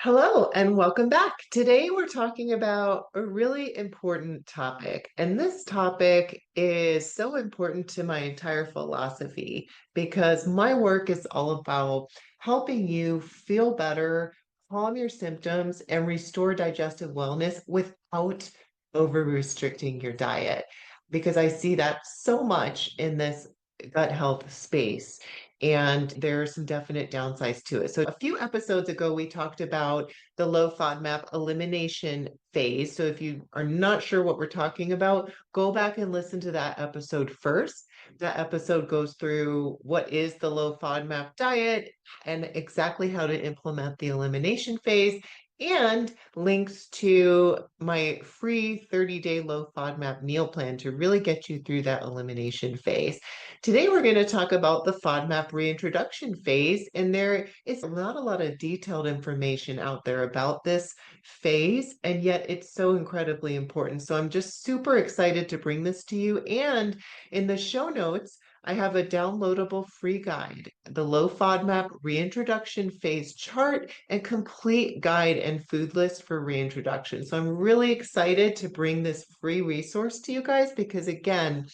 Hello and welcome back. Today we're talking about a really important topic, and this topic is so important to my entire philosophy because my work is all about helping you feel better, calm your symptoms, and restore digestive wellness without over restricting your diet. Because I see that so much in this gut health space. And there are some definite downsides to it. So, a few episodes ago, we talked about the low FODMAP elimination phase. So, if you are not sure what we're talking about, go back and listen to that episode first. That episode goes through what is the low FODMAP diet and exactly how to implement the elimination phase, and links to my free 30-day low FODMAP meal plan to really get you through that elimination phase. Today, we're going to talk about the FODMAP reintroduction phase, and there is not a lot of detailed information out there about this phase, and yet it's so incredibly important. So I'm just super excited to bring this to you. And in the show notes, I have a downloadable free guide, the Low FODMAP Reintroduction Phase chart and complete guide and food list for reintroduction. So I'm really excited to bring this free resource to you guys because, again,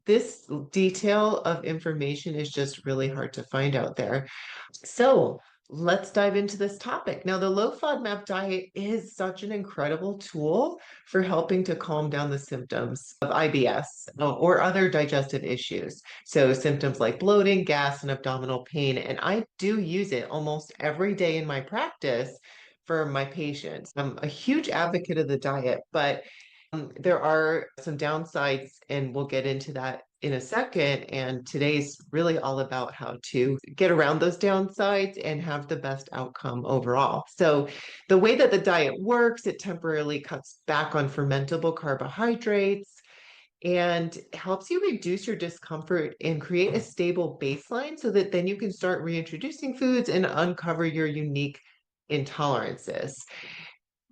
this detail of information is just really hard to find out there. So let's dive into this topic. Now, the low FODMAP diet is such an incredible tool for helping to calm down the symptoms of IBS or other digestive issues. So symptoms like bloating, gas, and abdominal pain. And I do use it almost every day in my practice for my patients. I'm a huge advocate of the diet, but there are some downsides, and we'll get into that in a second. And today's really all about how to get around those downsides and have the best outcome overall. So, the way that the diet works, it temporarily cuts back on fermentable carbohydrates and helps you reduce your discomfort and create a stable baseline so that then you can start reintroducing foods and uncover your unique intolerances.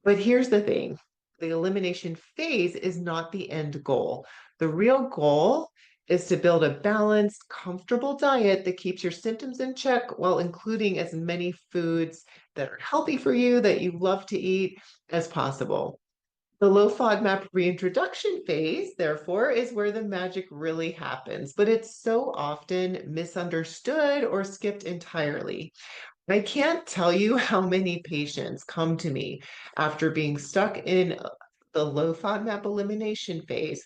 But here's the thing, the elimination phase is not the end goal. The real goal is to build a balanced, comfortable diet that keeps your symptoms in check while including as many foods that are healthy for you, that you love to eat, as possible. The low FODMAP reintroduction phase, therefore, is where the magic really happens, but it's so often misunderstood or skipped entirely. I can't tell you how many patients come to me after being stuck in the low FODMAP elimination phase,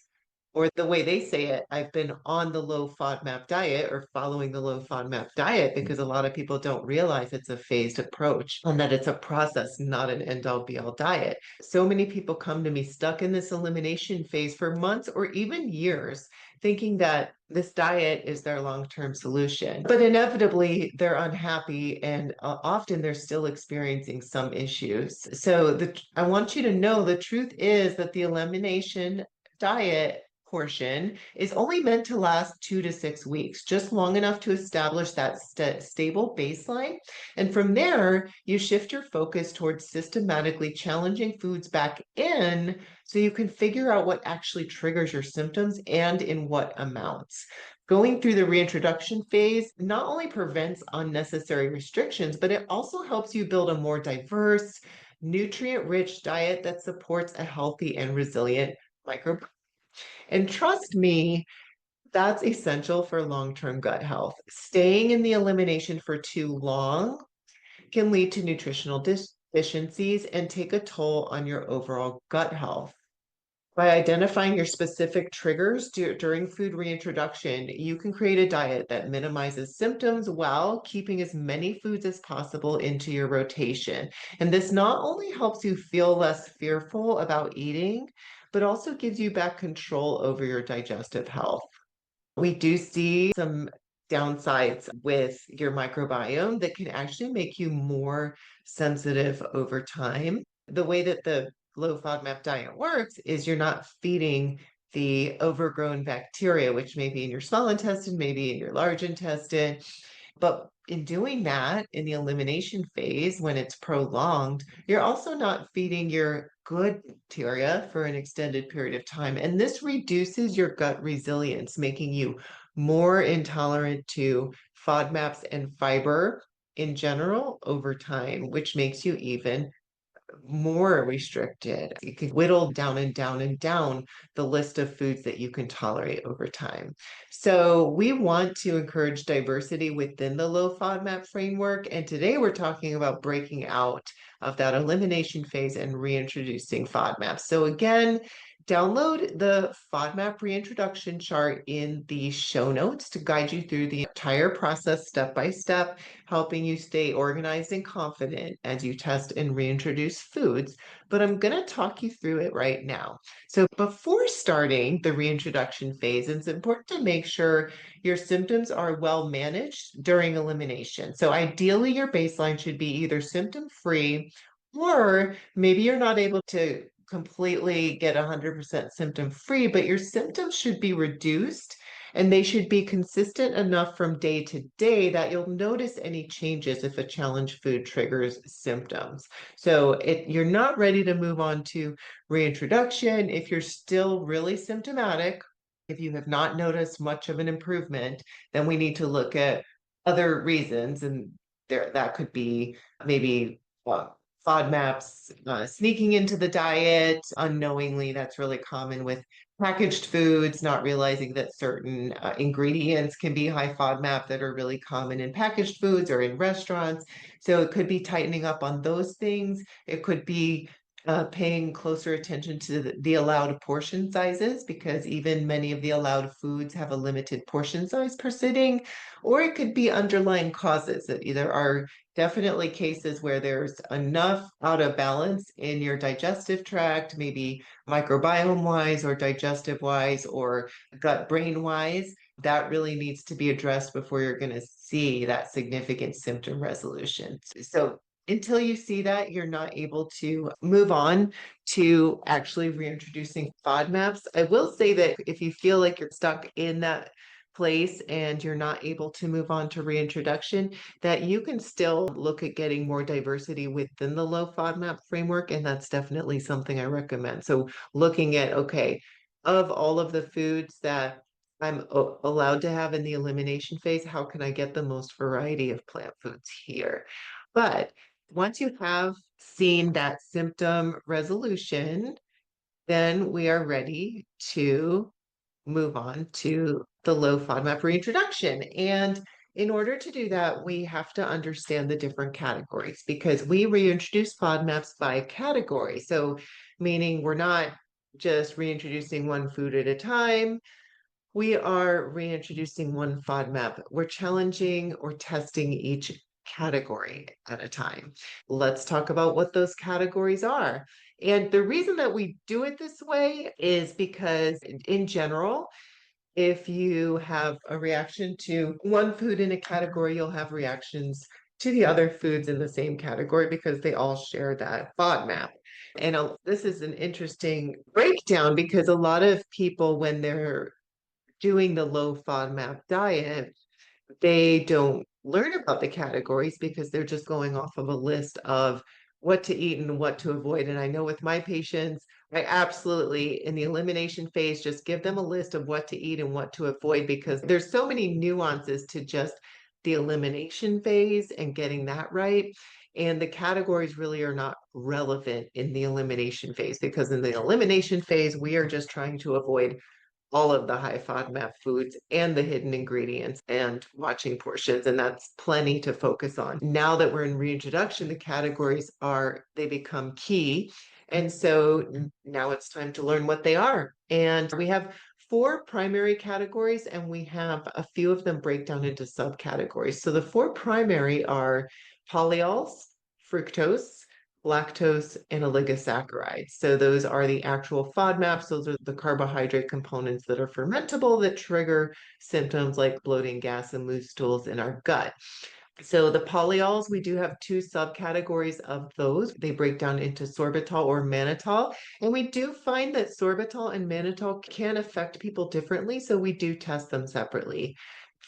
or the way they say it, I've been on the low FODMAP diet or following the low FODMAP diet, because a lot of people don't realize it's a phased approach and that it's a process, not an end all be all diet. So many people come to me stuck in this elimination phase for months or even years, thinking that this diet is their long-term solution. But inevitably, they're unhappy and often they're still experiencing some issues. So I want you to know the truth is that the elimination diet portion is only meant to last 2 to 6 weeks, just long enough to establish that stable baseline. And from there, you shift your focus towards systematically challenging foods back in so you can figure out what actually triggers your symptoms and in what amounts. Going through the reintroduction phase not only prevents unnecessary restrictions, but it also helps you build a more diverse, nutrient-rich diet that supports a healthy and resilient microbiome. And trust me, that's essential for long-term gut health. Staying in the elimination for too long can lead to nutritional deficiencies and take a toll on your overall gut health. By identifying your specific triggers during food reintroduction, you can create a diet that minimizes symptoms while keeping as many foods as possible into your rotation. And this not only helps you feel less fearful about eating, but also gives you back control over your digestive health. We do see some downsides with your microbiome that can actually make you more sensitive over time. The way that the low FODMAP diet works is you're not feeding the overgrown bacteria, which may be in your small intestine, maybe in your large intestine. But in doing that, in the elimination phase, when it's prolonged, you're also not feeding your good bacteria for an extended period of time. And this reduces your gut resilience, making you more intolerant to FODMAPs and fiber, in general over time, which makes you even more restricted. You can whittle down and down and down the list of foods that you can tolerate over time. So we want to encourage diversity within the low FODMAP framework. And today we're talking about breaking out of that elimination phase and reintroducing FODMAP. So again, download the FODMAP reintroduction chart in the show notes to guide you through the entire process step by step, helping you stay organized and confident as you test and reintroduce foods. But I'm going to talk you through it right now. So before starting the reintroduction phase, it's important to make sure your symptoms are well managed during elimination. So ideally, your baseline should be either symptom-free, or maybe you're not able to completely get 100% symptom free, but your symptoms should be reduced and they should be consistent enough from day to day that you'll notice any changes if a challenge food triggers symptoms. So you're not ready to move on to reintroduction if you're still really symptomatic. If you have not noticed much of an improvement, then we need to look at other reasons, and that could be maybe FODMAPs sneaking into the diet unknowingly. That's really common with packaged foods, not realizing that certain ingredients can be high FODMAP that are really common in packaged foods or in restaurants. So it could be tightening up on those things. It could be paying closer attention to the allowed portion sizes, because even many of the allowed foods have a limited portion size per sitting. Or it could be underlying causes that either are definitely cases where there's enough out of balance in your digestive tract, maybe microbiome wise or digestive wise or gut brain wise. That really needs to be addressed before you're going to see that significant symptom resolution. So until you see that, you're not able to move on to actually reintroducing FODMAPs. I will say that if you feel like you're stuck in that place and you're not able to move on to reintroduction, that you can still look at getting more diversity within the low FODMAP framework. And that's definitely something I recommend. So looking at, okay, of all of the foods that I'm allowed to have in the elimination phase, how can I get the most variety of plant foods here? But once you have seen that symptom resolution, then we are ready to move on to the low FODMAP reintroduction. And in order to do that, we have to understand the different categories, because we reintroduce FODMAPs by category. So meaning we're not just reintroducing one food at a time. We are reintroducing one FODMAP. We're challenging or testing each category at a time. Let's talk about what those categories are. And the reason that we do it this way is because in general, if you have a reaction to one food in a category, you'll have reactions to the other foods in the same category because they all share that FODMAP. And this is an interesting breakdown, because a lot of people, when they're doing the low FODMAP diet, they don't learn about the categories because they're just going off of a list of what to eat and what to avoid. And I know with my patients, I absolutely, in the elimination phase, just give them a list of what to eat and what to avoid, because there's so many nuances to just the elimination phase and getting that right. And the categories really are not relevant in the elimination phase, because in the elimination phase, we are just trying to avoid all of the high FODMAP foods and the hidden ingredients and watching portions. And that's plenty to focus on. Now that we're in reintroduction, the categories they become key. And so now it's time to learn what they are. And we have 4 primary categories, and we have a few of them break down into subcategories. So the 4 primary are polyols, fructose, lactose, and oligosaccharides. So those are the actual FODMAPs. Those are the carbohydrate components that are fermentable that trigger symptoms like bloating, gas, and loose stools in our gut. So the polyols, we do have 2 subcategories of those. They break down into sorbitol or mannitol. And we do find that sorbitol and mannitol can affect people differently, so we do test them separately.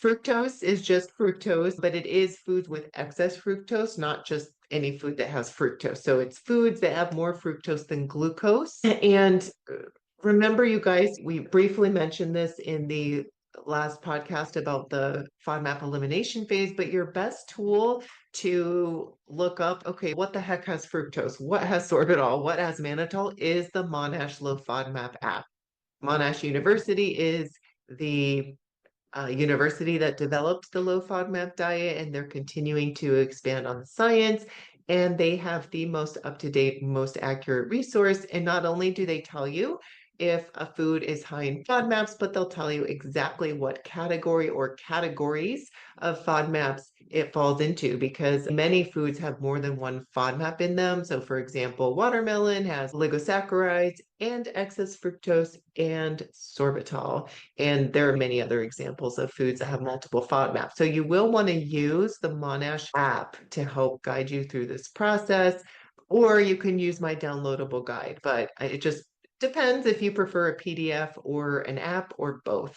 Fructose is just fructose, but it is foods with excess fructose, not just any food that has fructose. So it's foods that have more fructose than glucose. And remember, you guys, we briefly mentioned this in the last podcast about the FODMAP elimination phase, but your best tool to look up, okay, what the heck has fructose? What has sorbitol? What has mannitol is the Monash Low FODMAP app. Monash University is the university that developed the low FODMAP diet, and they're continuing to expand on the science. And they have the most up-to-date, most accurate resource. And not only do they tell you if a food is high in FODMAPs, but they'll tell you exactly what category or categories of FODMAPs it falls into, because many foods have more than one FODMAP in them. So for example, watermelon has oligosaccharides and excess fructose and sorbitol. And there are many other examples of foods that have multiple FODMAPs. So you will want to use the Monash app to help guide you through this process, or you can use my downloadable guide, but it just depends if you prefer a PDF or an app, or both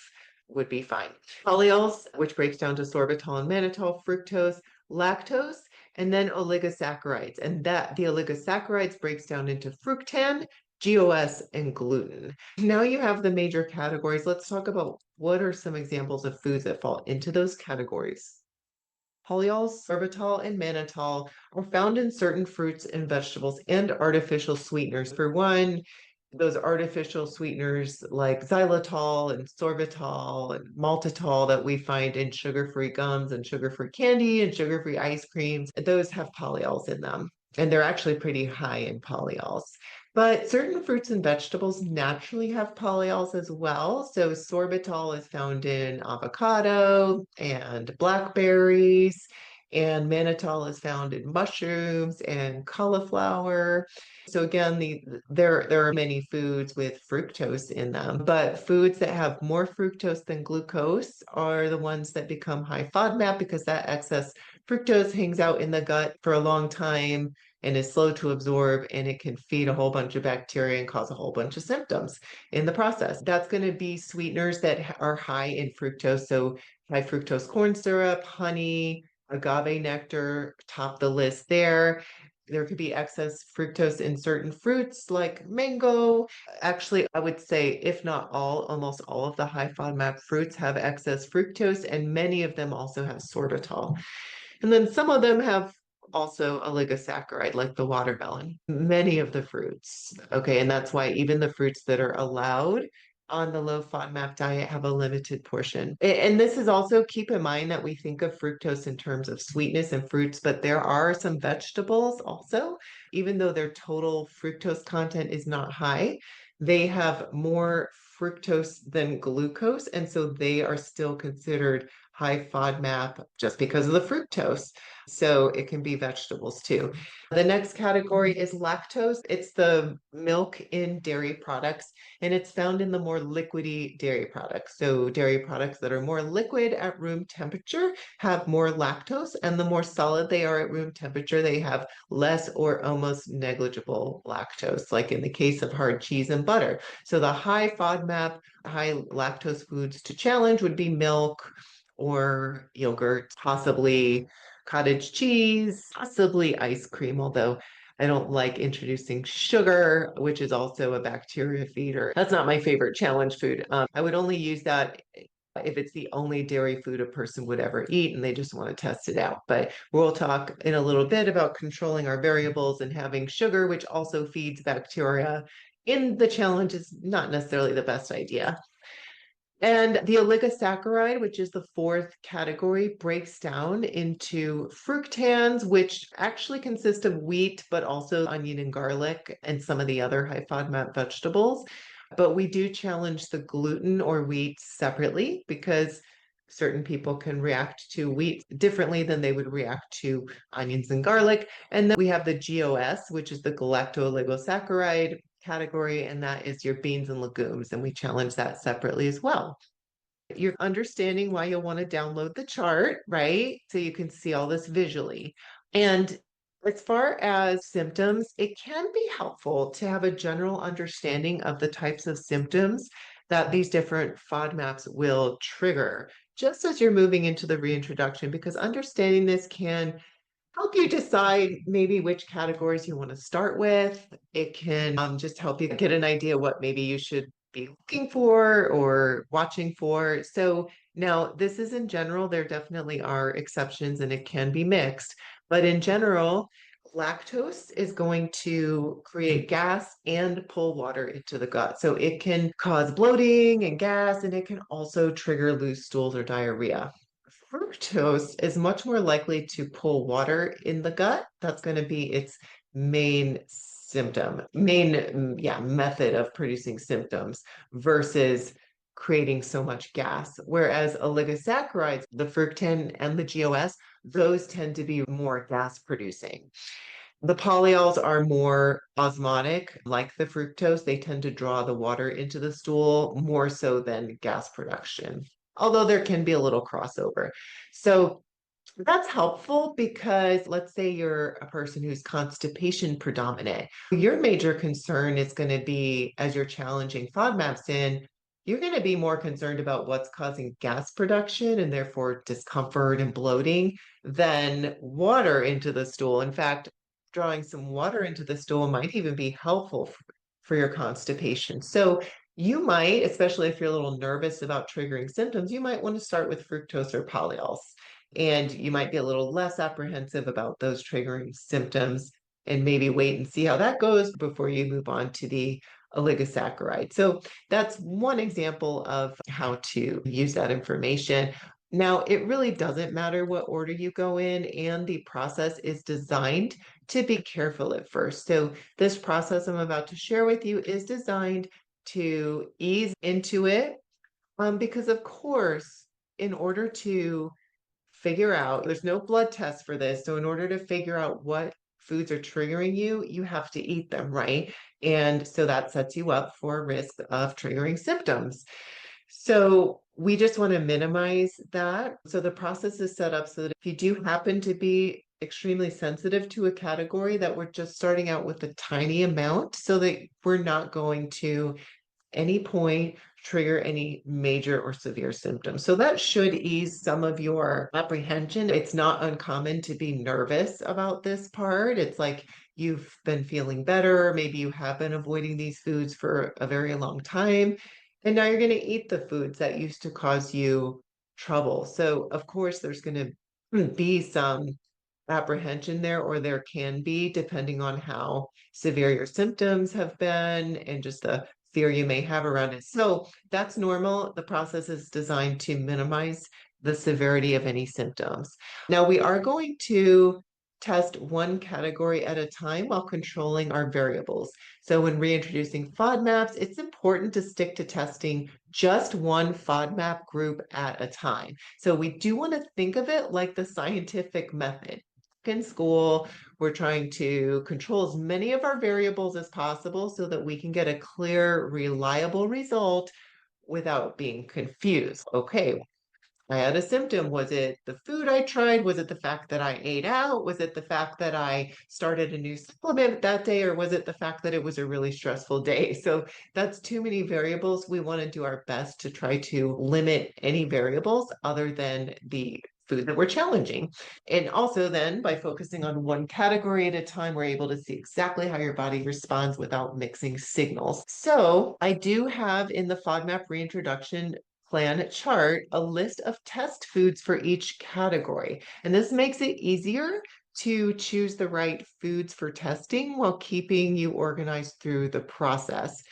would be fine. Polyols, which breaks down to sorbitol and mannitol, fructose, lactose, and then oligosaccharides. And that the oligosaccharides breaks down into fructan, GOS, and gluten. Now you have the major categories. Let's talk about what are some examples of foods that fall into those categories. Polyols, sorbitol, and mannitol are found in certain fruits and vegetables and artificial sweeteners. For one, those artificial sweeteners like xylitol and sorbitol and maltitol that we find in sugar-free gums and sugar-free candy and sugar-free ice creams, those have polyols in them. And they're actually pretty high in polyols. But certain fruits and vegetables naturally have polyols as well. So sorbitol is found in avocado and blackberries, and mannitol is found in mushrooms and cauliflower. So again, there are many foods with fructose in them, but foods that have more fructose than glucose are the ones that become high FODMAP, because that excess fructose hangs out in the gut for a long time and is slow to absorb, and it can feed a whole bunch of bacteria and cause a whole bunch of symptoms in the process. That's going to be sweeteners that are high in fructose. So high fructose corn syrup, honey, agave nectar, top the list there. There could be excess fructose in certain fruits like mango. Actually, I would say, if not all, almost all of the high FODMAP fruits have excess fructose, and many of them also have sorbitol. And then some of them have also oligosaccharide, like the watermelon, many of the fruits. Okay, and that's why even the fruits that are allowed on the low FODMAP diet have a limited portion. And this is also, keep in mind that we think of fructose in terms of sweetness and fruits, but there are some vegetables also, even though their total fructose content is not high, they have more fructose than glucose. And so they are still considered high FODMAP just because of the fructose. So it can be vegetables too. The next category is lactose. It's the milk in dairy products, and it's found in the more liquidy dairy products. So dairy products that are more liquid at room temperature have more lactose, and the more solid they are at room temperature, they have less or almost negligible lactose, like in the case of hard cheese and butter. So the high FODMAP, high lactose foods to challenge would be milk or yogurt, possibly cottage cheese, possibly ice cream, although I don't like introducing sugar, which is also a bacteria feeder. That's not my favorite challenge food. I would only use that if it's the only dairy food a person would ever eat and they just want to test it out. But we'll talk in a little bit about controlling our variables, and having sugar, which also feeds bacteria, in the challenge is not necessarily the best idea. And the oligosaccharide, which is the fourth category, breaks down into fructans, which actually consist of wheat, but also onion and garlic and some of the other high FODMAP vegetables. But we do challenge the gluten or wheat separately, because certain people can react to wheat differently than they would react to onions and garlic. And then we have the GOS, which is the galacto-oligosaccharide category, and that is your beans and legumes, and we challenge that separately as well. You're understanding why you'll want to download the chart, right? So you can see all this visually. And as far as symptoms, it can be helpful to have a general understanding of the types of symptoms that these different FODMAPs will trigger, just as you're moving into the reintroduction, because understanding this can help you decide maybe which categories you want to start with. It can just help you get an idea what maybe you should be looking for or watching for. So now this is in general, there definitely are exceptions and it can be mixed, but in general, lactose is going to create gas and pull water into the gut. So it can cause bloating and gas, and it can also trigger loose stools or diarrhea. Fructose is much more likely to pull water in the gut. That's going to be its main symptom, method of producing symptoms versus creating so much gas. Whereas oligosaccharides, the fructan and the GOS, those tend to be more gas producing. The polyols are more osmotic, like the fructose. They tend to draw the water into the stool more so than gas production, although there can be a little crossover. So that's helpful because let's say you're a person who's constipation predominant. Your major concern is going to be, as you're challenging FODMAPs in, you're going to be more concerned about what's causing gas production and therefore discomfort and bloating than water into the stool. In fact, drawing some water into the stool might even be helpful for your constipation. So you might, especially if you're a little nervous about triggering symptoms, you might want to start with fructose or polyols. And you might be a little less apprehensive about those triggering symptoms and maybe wait and see how that goes before you move on to the oligosaccharide. So that's one example of how to use that information. Now, it really doesn't matter what order you go in, and the process is designed to be careful at first. So, this process I'm about to share with you is designed to ease into it because, of course, in order to figure out, there's no blood test for this. So, in order to figure out what foods are triggering you, you have to eat them, right? And so that sets you up for risk of triggering symptoms. So we just want to minimize that. So the process is set up so that if you do happen to be extremely sensitive to a category, that we're just starting out with a tiny amount so that we're not going to any point trigger any major or severe symptoms. So that should ease some of your apprehension. It's not uncommon to be nervous about this part. It's like you've been feeling better. Maybe you have been avoiding these foods for a very long time. And now you're going to eat the foods that used to cause you trouble. So, of course, there's going to be some apprehension there, or there can be, depending on how severe your symptoms have been and just the fear you may have around it. So that's normal. The process is designed to minimize the severity of any symptoms. Now, we are going to test one category at a time while controlling our variables. So when reintroducing FODMAPs, it's important to stick to testing just one FODMAP group at a time. So we do want to think of it like the scientific method. In school, we're trying to control as many of our variables as possible so that we can get a clear, reliable result without being confused. Okay, I had a symptom. Was it the food I tried? Was it the fact that I ate out? Was it the fact that I started a new supplement that day? Or was it the fact that it was a really stressful day? So that's too many variables. We want to do our best to try to limit any variables other than the food that we're challenging. And also then by focusing on one category at a time, we're able to see exactly how your body responds without mixing signals. So I do have in the FODMAP reintroduction plan chart a list of test foods for each category. And this makes it easier to choose the right foods for testing while keeping you organized through the process.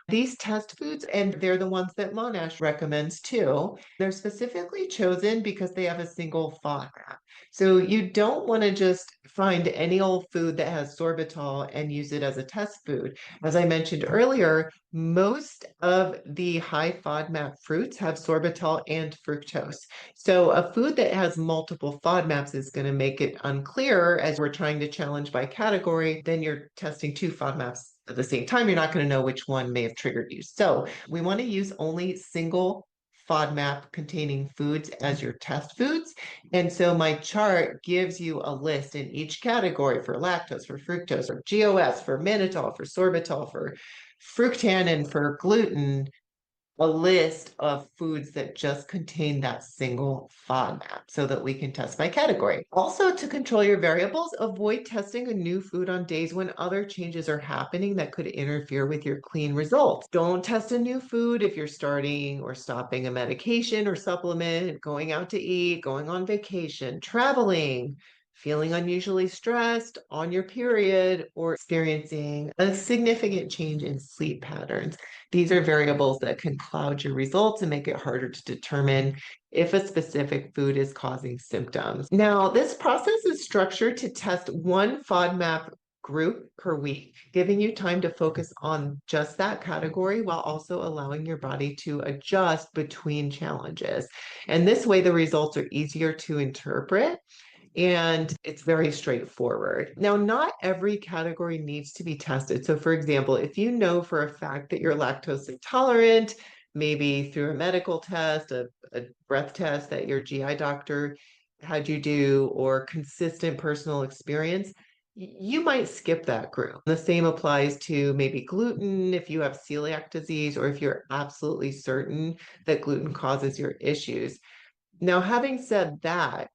These test foods, and they're the ones that Monash recommends too, they're specifically chosen because they have a single FODMAP. So you don't want to just find any old food that has sorbitol and use it as a test food. As I mentioned earlier, most of the high FODMAP fruits have sorbitol and fructose. So a food that has multiple FODMAPs is going to make it unclear as we're trying to challenge by category. Then you're testing two FODMAPs at the same time. You're not going to know which one may have triggered you. So we want to use only single FODMAP containing foods as your test foods. And so my chart gives you a list in each category for lactose, for fructose, for GOS, for mannitol, for sorbitol, for fructan, and for gluten, a list of foods that just contain that single FODMAP so that we can test by category. Also, to control your variables, avoid testing a new food on days when other changes are happening that could interfere with your clean results. Don't test a new food if you're starting or stopping a medication or supplement, going out to eat, going on vacation, traveling, feeling unusually stressed, on your period, or experiencing a significant change in sleep patterns. These are variables that can cloud your results and make it harder to determine if a specific food is causing symptoms. Now, this process is structured to test one FODMAP group per week, giving you time to focus on just that category while also allowing your body to adjust between challenges. And this way, the results are easier to interpret and it's very straightforward. Now, not every category needs to be tested. So, for example, if you know for a fact that you're lactose intolerant, maybe through a medical test, a breath test that your GI doctor had you do, or consistent personal experience, you might skip that group. The same applies to maybe gluten if you have celiac disease, or if you're absolutely certain that gluten causes your issues. Now, having said that,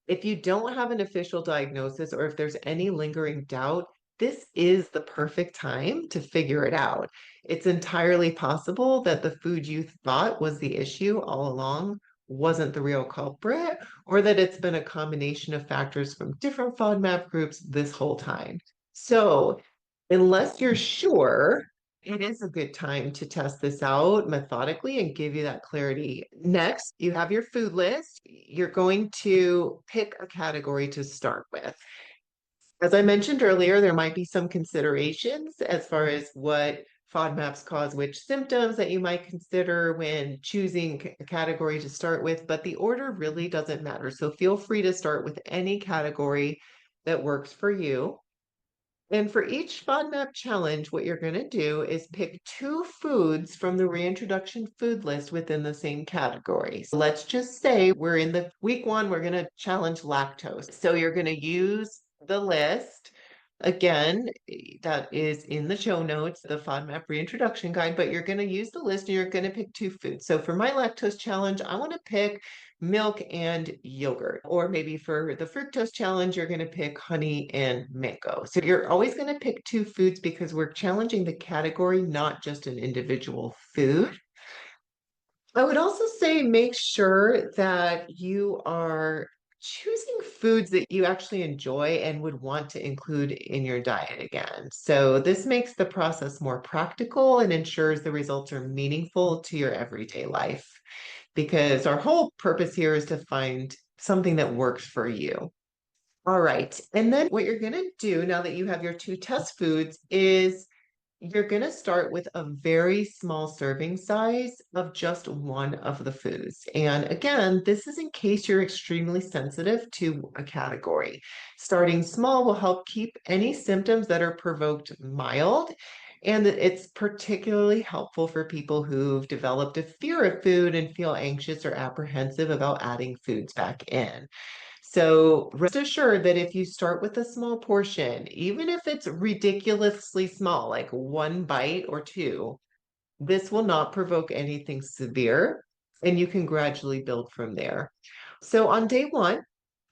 if you don't have an official diagnosis or if there's any lingering doubt, this is the perfect time to figure it out. It's entirely possible that the food you thought was the issue all along wasn't the real culprit, or that it's been a combination of factors from different FODMAP groups this whole time. So, unless you're sure, it is a good time to test this out methodically and give you that clarity. Next, you have your food list. You're going to pick a category to start with. As I mentioned earlier, there might be some considerations as far as what FODMAPs cause which symptoms that you might consider when choosing a category to start with, but the order really doesn't matter. So feel free to start with any category that works for you. And for each FODMAP challenge, what you're going to do is pick two foods from the reintroduction food list within the same category. So let's just say we're in the week one, we're going to challenge lactose. So you're going to use the list. Again, that is in the show notes, the FODMAP reintroduction guide, but you're going to use the list and you're going to pick two foods. So for my lactose challenge, I want to pick milk and yogurt. Or maybe for the fructose challenge, you're going to pick honey and mango. So you're always going to pick two foods because we're challenging the category, not just an individual food. I would also say make sure that you are choosing foods that you actually enjoy and would want to include in your diet again. So this makes the process more practical and ensures the results are meaningful to your everyday life, because our whole purpose here is to find something that works for you. All right. And then what you're going to do now that you have your two test foods is you're going to start with a very small serving size of just one of the foods. And again, this is in case you're extremely sensitive to a category. Starting small will help keep any symptoms that are provoked mild. And it's particularly helpful for people who've developed a fear of food and feel anxious or apprehensive about adding foods back in. So rest assured that if you start with a small portion, even if it's ridiculously small, like one bite or two, this will not provoke anything severe, and you can gradually build from there. So on day one,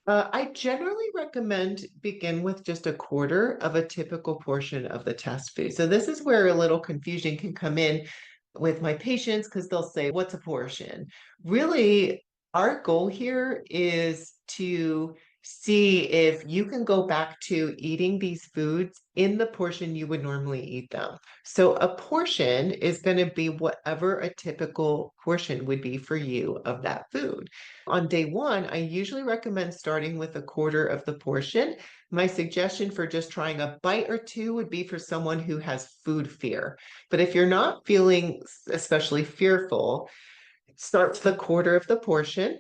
I generally recommend begin with just a quarter of a typical portion of the test food. So this is where a little confusion can come in with my patients because they'll say, "What's a portion?" Really, our goal here is to see if you can go back to eating these foods in the portion you would normally eat them. So a portion is going to be whatever a typical portion would be for you of that food. On day one, I usually recommend starting with a quarter of the portion. My suggestion for just trying a bite or two would be for someone who has food fear. But if you're not feeling especially fearful, start with a quarter of the portion.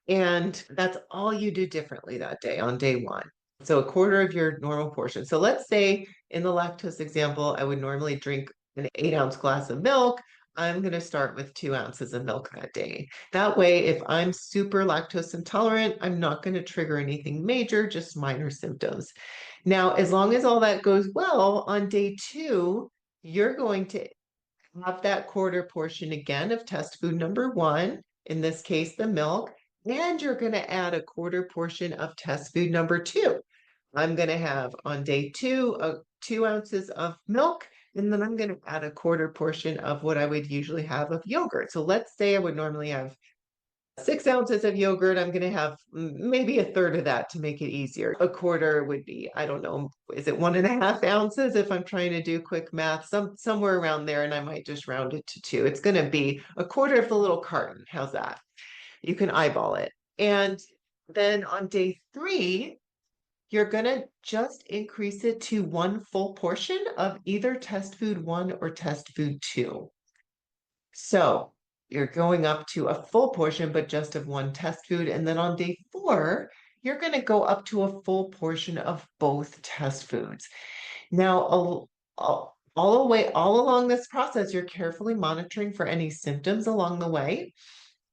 And that's all you do differently that day on day one. So a quarter of your normal portion. So let's say in the lactose example, I would normally drink an 8-ounce glass of milk. I'm going to start with 2 ounces of milk that day. That way, if I'm super lactose intolerant, I'm not going to trigger anything major, just minor symptoms. Now, as long as all that goes well, on day two, you're going to have that quarter portion again of test food number one, in this case, the milk, and you're going to add a quarter portion of test food number two. I'm going to have on day two, 2 ounces of milk, and then I'm going to add a quarter portion of what I would usually have of yogurt. So let's say I would normally have 6 ounces of yogurt. I'm going to have maybe a third of that to make it easier. A quarter would be, I don't know, is it 1.5 ounces if I'm trying to do quick math, somewhere around there, and I might just round it to two. It's going to be a quarter of the little carton. How's that? You can eyeball it. And then on day three, you're going to just increase it to one full portion of either test food one or test food two. So you're going up to a full portion, but just of one test food. And then on day four, you're going to go up to a full portion of both test foods. Now, all the way, all along this process, you're carefully monitoring for any symptoms along the way.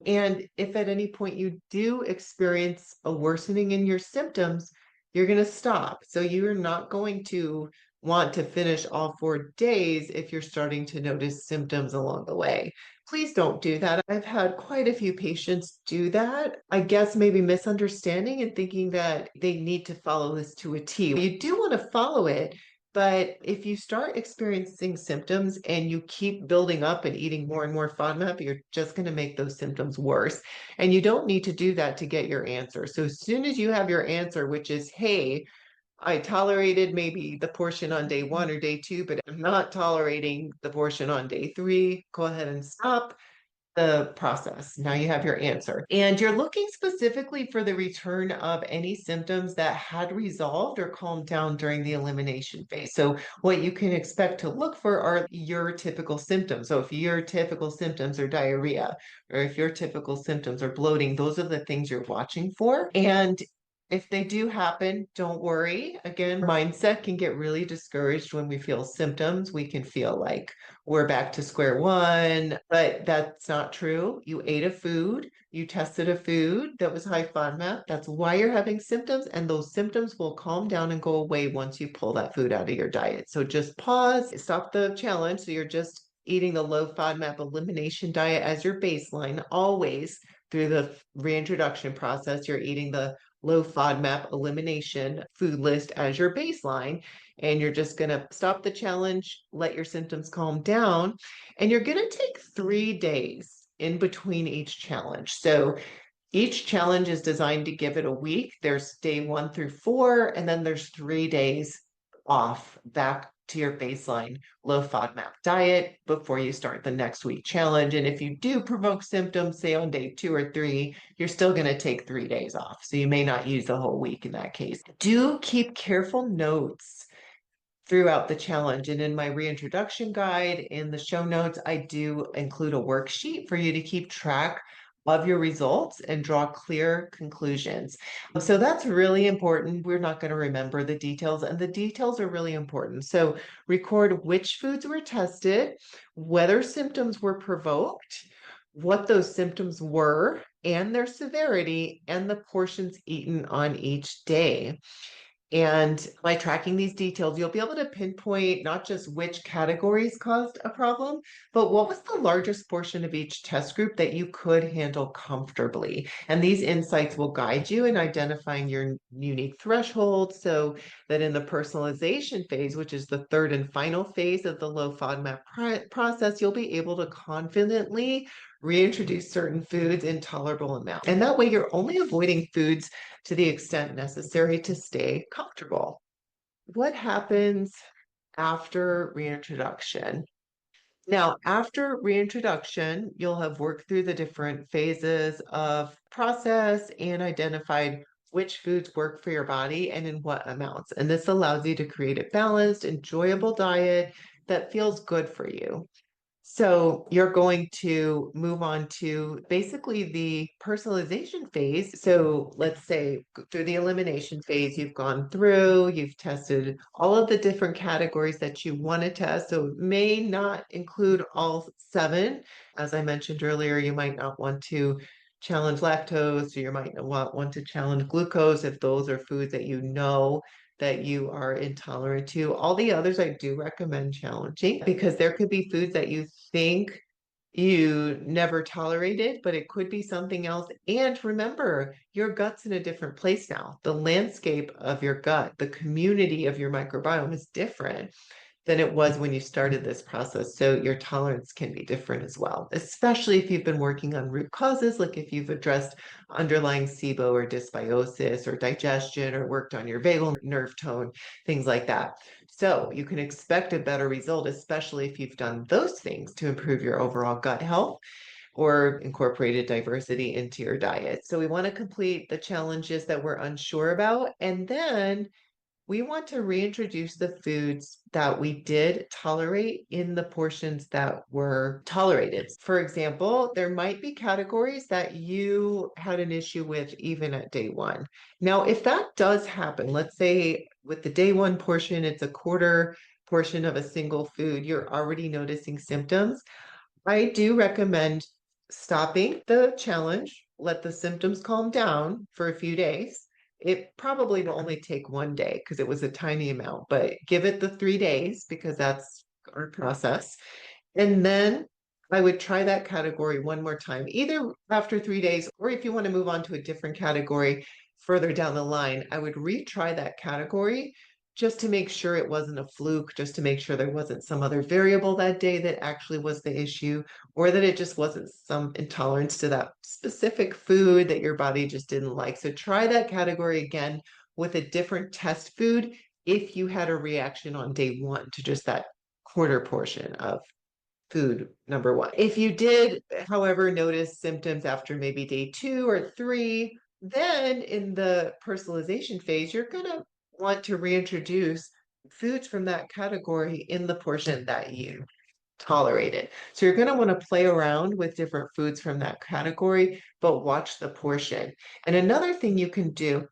And if at any point you do experience a worsening in your symptoms, you're going to stop. So you're not going to want to finish all 4 days if you're starting to notice symptoms along the way. Please don't do that. I've had quite a few patients do that. I guess maybe misunderstanding and thinking that they need to follow this to a T. You do want to follow it, but if you start experiencing symptoms and you keep building up and eating more and more FODMAP, you're just going to make those symptoms worse. And you don't need to do that to get your answer. So as soon as you have your answer, which is, hey, I tolerated maybe the portion on day one or day two, but I'm not tolerating the portion on day three, go ahead and stop the process. Now you have your answer. And you're looking specifically for the return of any symptoms that had resolved or calmed down during the elimination phase. So what you can expect to look for are your typical symptoms. So if your typical symptoms are diarrhea, or if your typical symptoms are bloating, those are the things you're watching for. And if they do happen, don't worry. Again, mindset can get really discouraged when we feel symptoms. We can feel like we're back to square one, but that's not true. You ate a food, you tested a food that was high FODMAP. That's why you're having symptoms, and those symptoms will calm down and go away once you pull that food out of your diet. So just pause, stop the challenge. So you're just eating the low FODMAP elimination diet as your baseline, always through the reintroduction process. You're eating the low FODMAP elimination food list as your baseline. And you're just going to stop the challenge, let your symptoms calm down, and you're going to take 3 days in between each challenge. So each challenge is designed to give it a week. There's day 1 through 4, and then there's 3 days off back to your baseline low FODMAP diet before you start the next week challenge. And if you do provoke symptoms, say on day 2 or 3, you're still going to take 3 days off. So you may not use the whole week in that case. Do keep careful notes throughout the challenge. And in my reintroduction guide, in the show notes, I do include a worksheet for you to keep track of your results and draw clear conclusions. So that's really important. We're not going to remember the details, and the details are really important. So record which foods were tested, whether symptoms were provoked, what those symptoms were, and their severity, and the portions eaten on each day. And by tracking these details, you'll be able to pinpoint not just which categories caused a problem, but what was the largest portion of each test group that you could handle comfortably. And these insights will guide you in identifying your unique threshold so that in the personalization phase, which is the third and final phase of the low FODMAP process, you'll be able to confidently reintroduce certain foods in tolerable amounts. And that way you're only avoiding foods to the extent necessary to stay comfortable. What happens after reintroduction? Now, after reintroduction, you'll have worked through the different phases of process and identified which foods work for your body and in what amounts. And this allows you to create a balanced, enjoyable diet that feels good for you. So you're going to move on to basically the personalization phase. So let's say through the elimination phase, you've gone through, you've tested all of the different categories that you want to test. So it may not include all 7. As I mentioned earlier, you might not want to challenge lactose, or you might not want to challenge glucose if those are foods that you know that you are intolerant to. All the others I do recommend challenging because there could be foods that you think you never tolerated, but it could be something else. And remember, your gut's in a different place now. The landscape of your gut, the community of your microbiome is different than it was when you started this process. So your tolerance can be different as well, especially if you've been working on root causes, like if you've addressed underlying SIBO or dysbiosis or digestion or worked on your vagal nerve tone, things like that. So you can expect a better result, especially if you've done those things to improve your overall gut health or incorporated diversity into your diet. So we want to complete the challenges that we're unsure about. And then we want to reintroduce the foods that we did tolerate in the portions that were tolerated. For example, there might be categories that you had an issue with even at day one. Now, if that does happen, let's say with the day one portion, it's a quarter portion of a single food, you're already noticing symptoms. I do recommend stopping the challenge, let the symptoms calm down for a few days. It probably will only take one day because it was a tiny amount, but give it the 3 days because that's our process. And then I would try that category one more time, either after 3 days, or if you want to move on to a different category further down the line, I would retry that category just to make sure it wasn't a fluke, just to make sure there wasn't some other variable that day that actually was the issue, or that it just wasn't some intolerance to that specific food that your body just didn't like. So try that category again with a different test food if you had a reaction on day one to just that quarter portion of food number one. If you did, however, notice symptoms after maybe day 2 or 3, then in the personalization phase, you're going to want to reintroduce foods from that category in the portion that you tolerated. So you're going to want to play around with different foods from that category, but watch the portion. And another thing you can do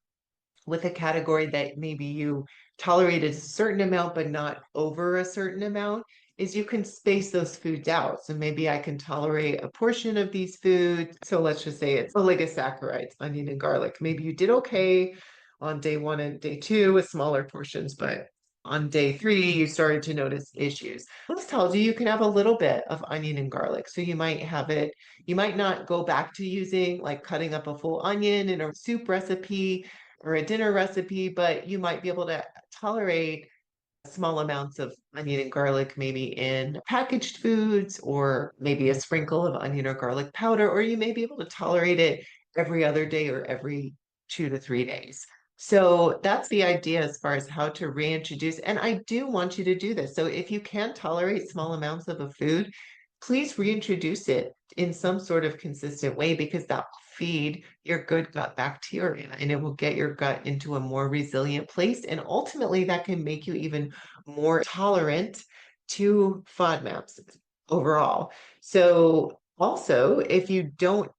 with a category that maybe you tolerated a certain amount, but not over a certain amount, is you can space those foods out. So maybe I can tolerate a portion of these foods. So let's just say it's oligosaccharides, onion and garlic. Maybe you did okay on day one and day two with smaller portions, but on day 3, you started to notice issues. This tells you can have a little bit of onion and garlic. So you might have it, you might not go back to using like cutting up a full onion in a soup recipe or a dinner recipe, but you might be able to tolerate small amounts of onion and garlic, maybe in packaged foods, or maybe a sprinkle of onion or garlic powder, or you may be able to tolerate it every other day or every 2 to 3 days. So that's the idea as far as how to reintroduce. And I do want you to do this. So if you can tolerate small amounts of a food, please reintroduce it in some sort of consistent way because that will feed your good gut bacteria and it will get your gut into a more resilient place. And ultimately, that can make you even more tolerant to FODMAPs overall. So also, if you don't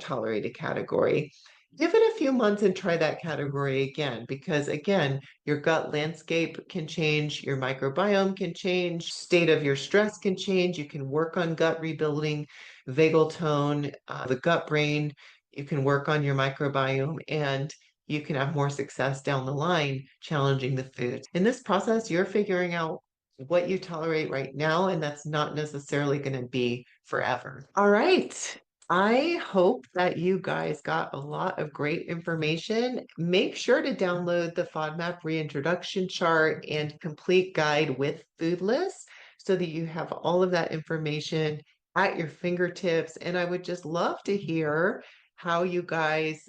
tolerate a category, give it a few months and try that category again, because again, your gut landscape can change, your microbiome can change, state of your stress can change. You can work on gut rebuilding, vagal tone, the gut brain. You can work on your microbiome and you can have more success down the line challenging the foods. In this process, you're figuring out what you tolerate right now, and that's not necessarily going to be forever. All right. I hope that you guys got a lot of great information. Make sure to download the FODMAP reintroduction chart and complete guide with food lists so that you have all of that information at your fingertips. And I would just love to hear how you guys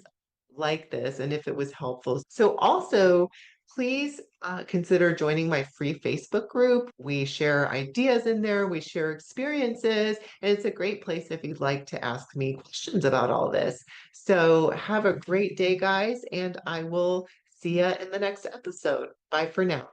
like this and if it was helpful. So also, please consider joining my free Facebook group. We share ideas in there, we share experiences, and it's a great place if you'd like to ask me questions about all this. So have a great day, guys, and I will see you in the next episode. Bye for now.